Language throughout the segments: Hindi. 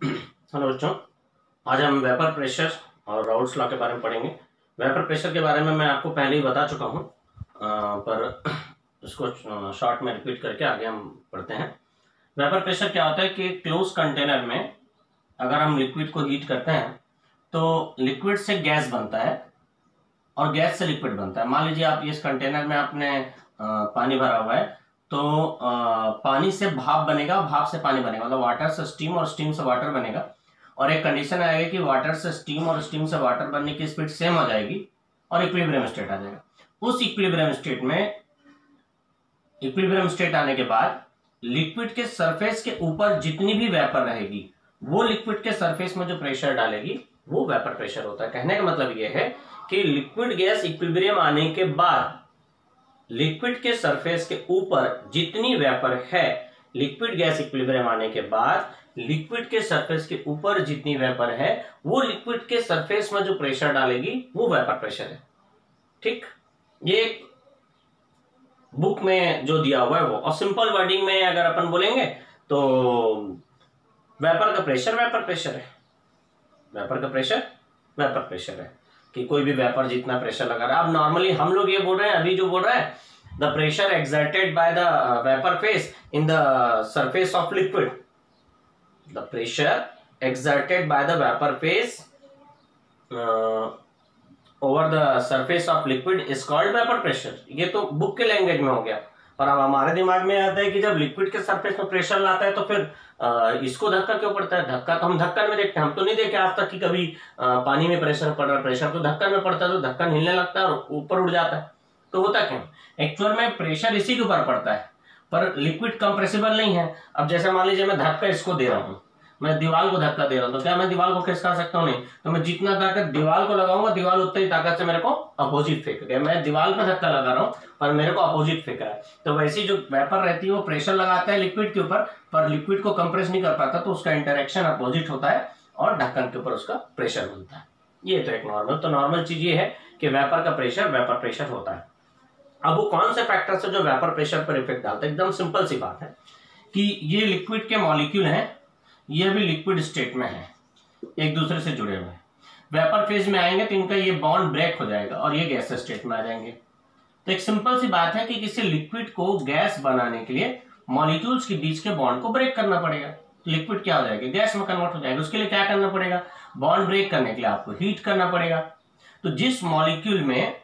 हेलो बच्चों, आज हम वेपर प्रेशर और राउल्ट्स लॉ के बारे में पढ़ेंगे। वेपर प्रेशर के बारे में मैं आपको पहले ही बता चुका हूँ, पर इसको शॉर्ट में रिपीट करके आगे हम पढ़ते हैं। वेपर प्रेशर क्या होता है कि क्लोज कंटेनर में अगर हम लिक्विड को हीट करते हैं तो लिक्विड से गैस बनता है और गैस से लिक्विड बनता है। मान लीजिए आप इस कंटेनर में आपने पानी भरा हुआ है, तो पानी से भाप बनेगा, भाप से पानी बनेगा, मतलब वाटर से स्टीम और स्टीम से वाटर बनेगा। और एक कंडीशन आएगी कि वाटर से स्टीम और स्टीम से वाटर बनने की स्पीड सेम हो जाएगी और इक्विलिब्रियम स्टेट आ जाएगा। उस इक्विलिब्रियम स्टेट आने के बाद लिक्विड के सरफेस के ऊपर जितनी भी वेपर रहेगी वो लिक्विड के सरफेस में जो प्रेशर डालेगी वो वेपर प्रेशर होता है। कहने का मतलब ये है कि लिक्विड गैस इक्विलिब्रियम आने के बाद लिक्विड के सरफेस के ऊपर जितनी वेपर है, लिक्विड गैस इक्विलिब्रियम आने के बाद लिक्विड के सरफेस के ऊपर जितनी वेपर है वो लिक्विड के सरफेस में जो प्रेशर डालेगी वो वेपर प्रेशर है। ठीक, ये बुक में जो दिया हुआ है वो। और सिंपल वर्डिंग में अगर अपन बोलेंगे तो वेपर का प्रेशर वेपर प्रेशर है, वेपर का प्रेशर वेपर प्रेशर है कि कोई भी वेपर जितना प्रेशर लगा रहा है। अब नॉर्मली हम लोग ये बोल रहे हैं, अभी जो बोल रहा है, the pressure exerted by the vapour face in the surface of liquid, the pressure exerted by the vapour face over the surface of liquid is called vapour pressure. ये तो बुक के लैंग्वेज में हो गया। और अब हमारे दिमाग में आता है कि जब लिक्विड के सरफेस में प्रेशर लाता है तो फिर इसको धक्का क्यों पड़ता है। धक्का तो हम ढक्कन में देखते हैं, हम तो नहीं देखे आज तक कि कभी पानी में प्रेशर पड़ रहा है। प्रेशर तो ढक्कन में पड़ता है तो ढक्कन हिलने लगता है और ऊपर उड़ जाता है। तो होता क्यों? एक्चुअल में प्रेशर इसी के ऊपर पड़ता है, पर लिक्विड कंप्रेसिबल नहीं है। अब जैसे मान लीजिए मैं धक्का इसको दे रहा हूँ, मैं दीवार को धक्का दे रहा हूँ, तो क्या मैं दीवार को खिसका सकता हूँ? नहीं। तो मैं जितना ताकत दीवार को लगाऊंगा, दीवार उतनी ही ताकत से मेरे को अपोजिट फेंक गया। मैं दीवार पर धक्का लगा रहा हूँ पर मेरे को अपोजिट फेंक रहा है। तो वैसी जो वेपर रहती है वो प्रेशर लगाता है लिक्विड के ऊपर, पर लिक्विड को कंप्रेस नहीं कर पाता, तो उसका इंटरेक्शन अपोजिट होता है और ढक्कन के ऊपर उसका प्रेशर बनता है। ये तो एक नॉर्मल चीज ये है कि वेपर का प्रेशर वेपर प्रेशर होता है। अब वो कौन से फैक्टर से जो वेपर प्रेशर पर इफेक्ट डालता है? एकदम सिंपल सी बात है कि ये लिक्विड के मॉलिक्यूल हैं, ये भी लिक्विड स्टेट में है, एक दूसरे से जुड़े हुए हैं। वेपर फेज में आएंगे तो इनका ये बॉन्ड ब्रेक हो जाएगा और ये गैस स्टेट में आ जाएंगे। तो एक सिंपल सी बात है कि किसी लिक्विड को गैस बनाने के लिए मॉलिक्यूल्स के बीच के बॉन्ड को ब्रेक करना पड़ेगा। तो लिक्विड क्या हो जाएगा? गैस में कन्वर्ट हो जाएगा। उसके लिए क्या करना पड़ेगा? बॉन्ड ब्रेक करने के लिए आपको हीट करना पड़ेगा। तो जिस मॉलिक्यूल में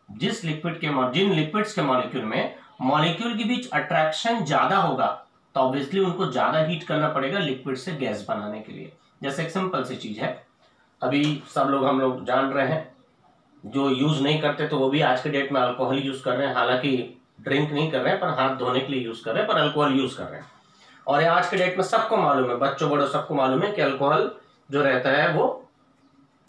जिन लिक्विड्स के मॉलिक्यूल में मॉलिक्यूल के बीच अट्रैक्शन ज्यादा होगा तो ऑब्वियसली उनको ज्यादा हीट करना पड़ेगा लिक्विड से गैस बनाने के लिए। जैसे एक सिंपल सी चीज है, अभी सब लोग हम लोग जान रहे हैं, जो यूज नहीं करते तो वो भी आज के डेट में अल्कोहल यूज कर रहे हैं। हालांकि ड्रिंक नहीं कर रहे हैं पर हाथ धोने के लिए यूज कर रहे हैं, पर अल्कोहल यूज कर रहे हैं। और आज के डेट में सबको मालूम है, बच्चों बड़ों सबको मालूम है कि अल्कोहल जो रहता है वो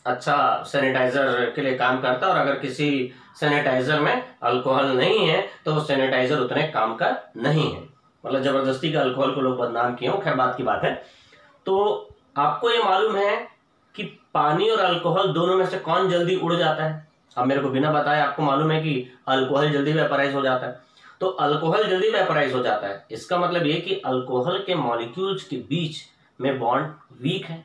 अच्छा सैनिटाइजर के लिए काम करता है। और अगर किसी सैनिटाइजर में अल्कोहल नहीं है तो सैनिटाइजर उतने काम का नहीं है। मतलब जबरदस्ती का अल्कोहल को लोग बदनाम किए हो, खैर बात की बात है। तो आपको ये मालूम है कि पानी और अल्कोहल दोनों में से कौन जल्दी उड़ जाता है? अब मेरे को बिना बताए आपको मालूम है कि अल्कोहल जल्दी वेपराइज हो जाता है। तो अल्कोहल जल्दी वेपराइज हो जाता है, इसका मतलब ये कि अल्कोहल के मॉलिक्यूल्स के बीच में बॉन्ड वीक है।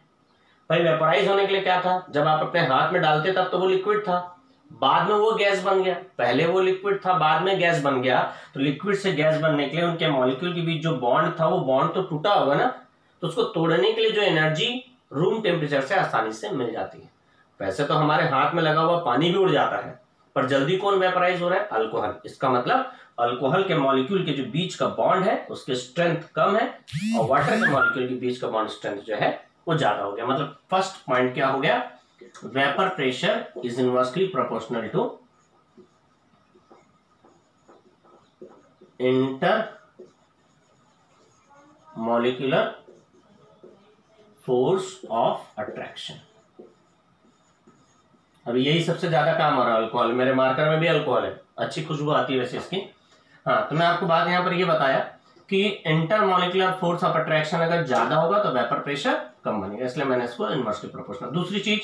भाई वेपराइज होने के लिए क्या था? जब आप अपने हाथ में डालते तब तो वो लिक्विड था, बाद में वो गैस बन गया। पहले वो लिक्विड था, बाद में गैस बन गया। तो लिक्विड से गैस बनने के लिए उनके मॉलिक्यूल के बीच जो बॉन्ड था वो बॉन्ड तो टूटा होगा ना, तो उसको तोड़ने के लिए जो एनर्जी रूम टेम्परेचर से आसानी से मिल जाती है। वैसे तो हमारे हाथ में लगा हुआ पानी भी उड़ जाता है, पर जल्दी कौन वेपराइज हो रहा है? अल्कोहल। इसका मतलब अल्कोहल के मॉलिक्यूल के जो बीच का बॉन्ड है उसकी स्ट्रेंथ कम है और वाटर के मॉलिक्यूल के बीच का बॉन्ड स्ट्रेंथ जो है वो ज्यादा हो गया। मतलब फर्स्ट पॉइंट क्या हो गया? Vapour pressure is inversely proportional to intermolecular force of attraction. अभी यही सबसे ज्यादा काम हो रहा है अल्कोहल। मेरे मार्कर में भी अल्कोहल है, अच्छी खुशबू आती है वैसे इसकी। हाँ, तो मैं आपको बात यहां पर ये बताया कि inter molecular force of attraction अगर ज्यादा होगा तो वेपर प्रेशर कम बनेगा, इसलिए मैंने इसको इनवर्सली प्रोपोर्शनल। दूसरी चीज,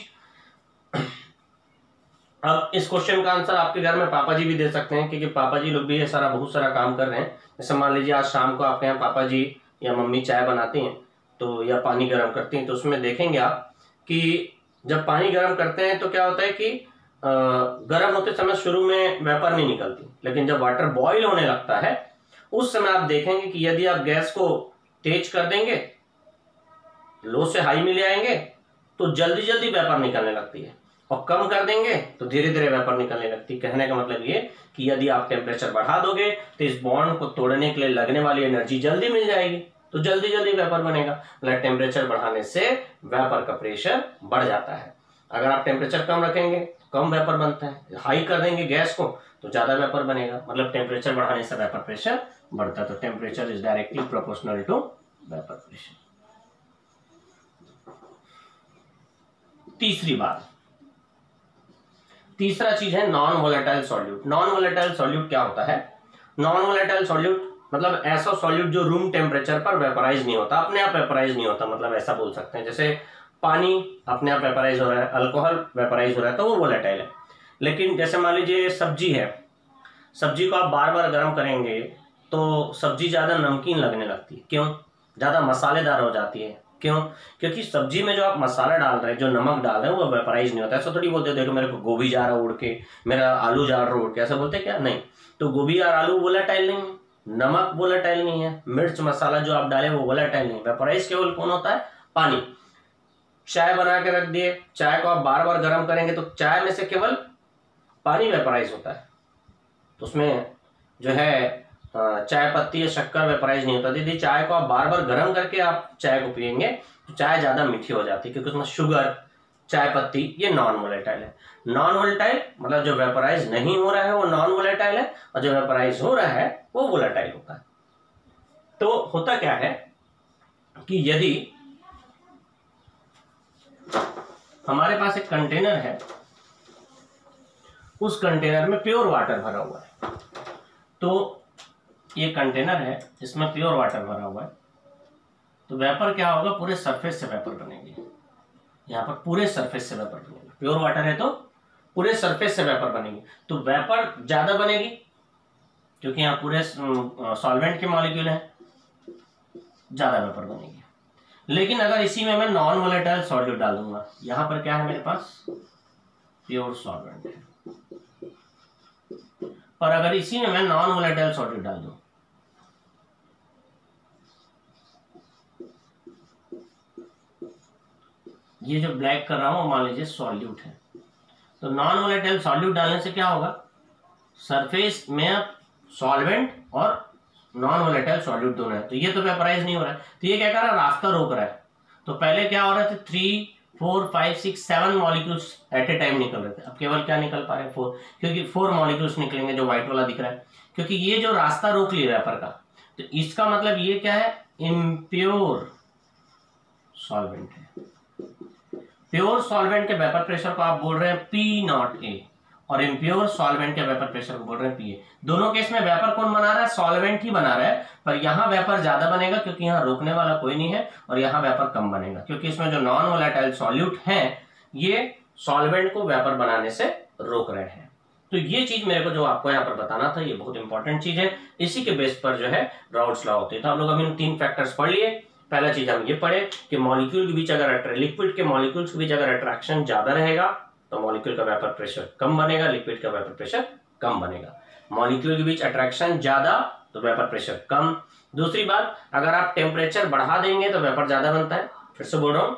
अब इस क्वेश्चन का आंसर आपके घर में पापा जी भी दे सकते हैं, क्योंकि पापा जी लोग भी बहुत सारा काम कर रहे हैं। जैसे मान लीजिए आज शाम को आपके यहाँ पापा जी या मम्मी चाय बनाती हैं, तो या पानी गर्म करते हैं, तो उसमें देखेंगे आप कि जब पानी गर्म करते हैं तो क्या होता है कि गर्म होते समय शुरू में वेपर नहीं निकलती, लेकिन जब वाटर बॉईल होने लगता है उस समय आप देखेंगे कि यदि आप गैस को तेज कर देंगे, लो से हाई में ले आएंगे तो जल्दी जल्दी वेपर निकलने लगती है, और कम कर देंगे तो धीरे धीरे वेपर निकलने लगती है। कहने का मतलब ये कि यदि आप टेम्परेचर बढ़ा दोगे तो इस बॉन्ड को तोड़ने के लिए लगने वाली एनर्जी जल्दी मिल जाएगी, तो जल्दी जल्दी वेपर बनेगा। मतलब टेम्परेचर बढ़ाने से वेपर का प्रेशर बढ़ जाता है। अगर आप टेम्परेचर कम रखेंगे तो कम वेपर बनता है, हाई कर देंगे गैस को तो ज्यादा वेपर बनेगा। मतलब टेम्परेचर बढ़ाने से वेपर प्रेशर बढ़ता है। तो temperature is directly proportional to vapour pressure. तीसरी बात, तीसरा चीज है non volatile solute. Non volatile solute क्या होता है? नॉन वोलेटाइल सॉल्यूट मतलब ऐसा सॉल्यूट जो रूम टेम्परेचर पर वेपराइज नहीं होता, अपने आप वेपराइज नहीं होता। मतलब ऐसा बोल सकते हैं जैसे पानी अपने आप वेपराइज हो रहा है, अल्कोहल वेपराइज हो रहा है, तो वो वोलेटाइल है। लेकिन जैसे मान लीजिए सब्जी है, सब्जी को आप बार बार गर्म करेंगे तो सब्जी ज्यादा नमकीन लगने लगती है। क्यों? ज्यादा मसालेदार हो जाती है। क्यों? क्योंकि सब्जी में जो आप मसाला डाल रहे हैं, जो नमक डाल रहे हैं, वो वेपराइज नहीं होता। ऐसा थोड़ी बोलते देखो मेरे को गोभी जा रहा उड़ के, मेरा आलू जा रहा उड़ के, ऐसा बोलते क्या? नहीं। तो गोभी और आलू वोलेटाइल नहीं है, नमक वोलेटाइल नहीं है, मिर्च मसाला जो आप डाले वो वोलेटाइल नहीं है। वेपराइज केवल कौन होता है? पानी। चाय बना के रख दिए, चाय को आप बार बार गर्म करेंगे तो चाय में से केवल पानी वेपराइज होता है, तो उसमें जो है चाय पत्ती या शक्कर वेपराइज नहीं होता। यदि चाय को आप बार बार गर्म करके आप चाय को पिएंगे तो चाय ज्यादा मीठी हो जाती है, क्योंकि उसमें शुगर, चाय पत्ती, ये नॉन वोलेटाइल है। नॉन वोलेटाइल मतलब जो वेपराइज नहीं हो रहा है वो नॉन वोलेटाइल है, और जो वेपराइज हो रहा है वो वोलेटाइल होता है। तो होता क्या है कि यदि हमारे पास एक कंटेनर है, उस कंटेनर में प्योर वाटर भरा हुआ है, तो ये कंटेनर है, इसमें प्योर वाटर भरा हुआ है, तो वेपर क्या होगा? पूरे सरफेस से वेपर बनेगी। यहाँ पर पूरे सरफेस से वेपर बनेगी। प्योर वाटर है तो पूरे सरफेस से वेपर बनेगी, तो वेपर ज्यादा बनेगी क्योंकि यहाँ पूरे सॉल्वेंट के मॉलिक्यूल हैं, ज्यादा वेपर बनेगी। लेकिन अगर इसी में मैं नॉन वोलेटाइल सॉल्यूट डाल दूंगा, यहां पर क्या है मेरे पास? प्योर सॉल्वेंट है, और अगर इसी में मैं नॉन वोलेटाइल सॉल्यूट डाल दूं, ये जो ब्लैक कर रहा हूं मान लीजिए सॉल्यूट है, तो नॉन वोलेटाइल सॉल्यूट डालने से क्या होगा? सरफेस में सॉल्वेंट और नॉन वोलेटाइल सॉल्यूट दोनों है, तो ये तो वेपराइज नहीं हो रहा है, तो ये क्या कर रहा है? रास्ता रोक रहा है। तो पहले क्या हो रहा था? 3, 4, 5, 6, 7 मॉलिक्यूल्स एट ए टाइम निकल रहे थे, अब केवल क्या निकल पा रहे हैं? 4, क्योंकि 4 मॉलिक्यूल्स निकलेंगे, जो व्हाइट वाला दिख रहा है, क्योंकि ये जो रास्ता रोक लिया वेपर का, तो इसका मतलब ये क्या है? इम्प्योर सॉल्वेंट है। प्योर सॉल्वेंट के वेपर प्रेशर को आप बोल रहे हैं P0A, और इम्प्योर सॉल्वेंट के वेपर प्रेशर को बोल रहे हैं PA। दोनों केस में वेपर कौन बना रहा है? सॉल्वेंट ही बना रहा है, पर यहाँ वेपर ज्यादा बनेगा क्योंकि यहाँ रोकने वाला कोई नहीं है, और यहाँ वेपर कम बनेगा क्योंकि इसमें जो नॉन वोलेटाइल सॉल्यूट है ये सॉल्वेंट को वेपर बनाने से रोक रहे हैं। तो ये चीज मेरे को जो आपको यहाँ पर बताना था, ये बहुत इंपॉर्टेंट चीज है। इसी के बेस पर जो है राउल्ट्स लॉ होती है। तो आप लोग अभी 3 फैक्टर्स पढ़ लिए। पहला चीज हम ये पढ़े कि मॉलिक्यूल के बीच अगर लिक्विड के मॉलिक्यूल्स के बीच अगर अट्रैक्शन ज्यादा रहेगा तो मॉलिक्यूल का वेपर प्रेशर कम बनेगा, लिक्विड का वेपर प्रेशर कम बनेगा। मॉलिक्यूल के बीच अट्रैक्शन ज्यादा तो वेपर प्रेशर कम। दूसरी बात, अगर आप टेम्परेचर बढ़ा देंगे तो वेपर ज्यादा बनता है। फिर से बोल रहा हूं,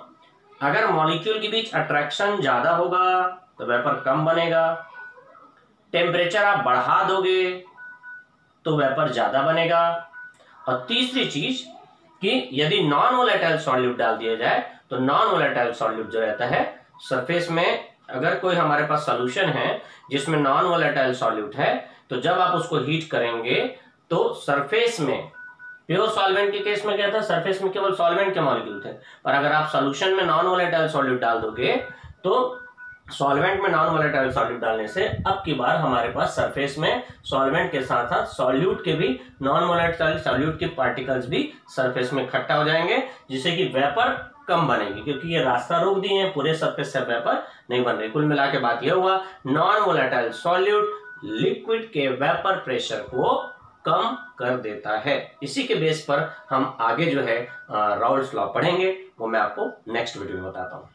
अगर मॉलिक्यूल के बीच अट्रैक्शन ज्यादा होगा तो वेपर कम बनेगा, टेम्परेचर आप बढ़ा दोगे तो वेपर ज्यादा बनेगा। और तीसरी चीज कि यदि नॉन वोलेटाइल सॉल्यूट डाल दिया जाए तो नॉन वोलेटाइल सॉल्यूट जो रहता है सरफेस में, अगर कोई हमारे पास सॉल्यूशन है जिसमें नॉन वोलेटाइल सॉल्यूट है, तो जब आप उसको हीट करेंगे तो सरफेस में, प्योर सॉल्वेंट के केस में क्या था? सरफेस में केवल सॉल्वेंट के मॉलिक्यूल थे, पर अगर आप सॉल्यूशन में नॉन वोलेटाइल सॉल्यूट डाल दोगे तो सॉल्वेंट में नॉन वोलेटाइल सॉल्यूट डालने से अब की बार हमारे पास सरफेस में सॉल्वेंट के साथ साथ सॉल्यूट के भी, नॉन वोलेटाइल सॉल्यूट के पार्टिकल्स भी सरफेस में इकट्ठा हो जाएंगे, जिससे कि वेपर कम बनेगी, क्योंकि ये रास्ता रोक दिए हैं, पूरे सरफेस से वेपर नहीं बन रही। कुल मिला के बात यह हुआ, नॉन वोलेटाइल सॉल्यूट लिक्विड के वेपर प्रेशर को कम कर देता है। इसी के बेस पर हम आगे जो है राउल्ट्स लॉ पढ़ेंगे, वो मैं आपको नेक्स्ट वीडियो में बताता हूँ।